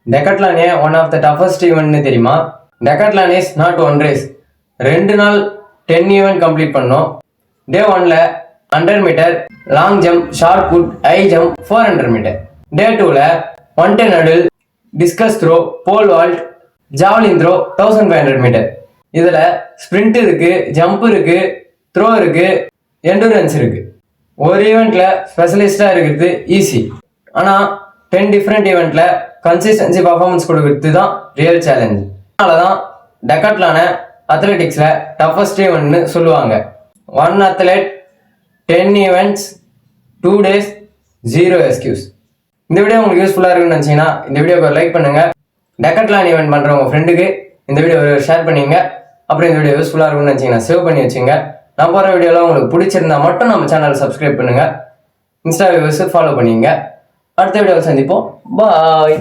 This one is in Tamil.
Decathlon one of the toughest event தெரியுமா? Decathlon is not one race. 2 நாள் 10 event கம்ப்ளீட் பண்ணோம். Day 1ல 100 metre long jump, shot put, high jump 400 metre. Day 2ல 110 hurdle, discus throw, pole vault, javelin throw 1500 metre. இதுல ஸ்பிரிண்ட் இருக்கு, ஜம்ப் இருக்கு, த்ரோ இருக்கு, எண்டூரன்ஸ் இருக்கு. ஒரு ஈவெண்ட்ல ஸ்பெஷலிஸ்டா இருக்கிறது ஈஸி. ஆனா 10 டிஃப்ரெண்ட் ஈவெண்ட்ல கன்சிஸ்டன்சி பர்ஃபார்மன்ஸ் கொடுக்கறது தான் ரியல் சேலஞ்ச். அதனாலதான் டெக்காத்லான அத்லெட்டிக்ஸ்ல டஃபஸ்ட் ஈவெண்ட்னு சொல்லுவாங்க. 1 அத்லெட் 10 ஈவெண்ட்ஸ் 2 days 0 எக்ஸ்கியூஸ். இந்த வீடியோ உங்களுக்கு யூஸ்ஃபுல்லா இருக்குன்னு நினைச்சீங்கன்னா இந்த வீடியோக்கு லைக் பண்ணுங்க. டெக்காத்லான் ஈவெண்ட் பண்ற உங்க ஃப்ரெண்டுக்கு இந்த வீடியோ ஷேர் பண்ணிங்க. அப்புறம் இந்த வீடியோ யூஸ்ஃபுல்லா இருக்குன்னு நினைச்சீங்கன்னா சேவ் பண்ணி வச்சுங்க. நான் போற வீடியோலாம் உங்களுக்கு பிடிச்சிருந்தா மட்டும் நம்ம சேனல் சப்ஸ்கிரைப் பண்ணுங்க. இன்ஸ்டா வியூஸ் ஃபாலோ பண்ணிங்க. அடுத்த வீடியோவில் சந்திப்போம். பாய்.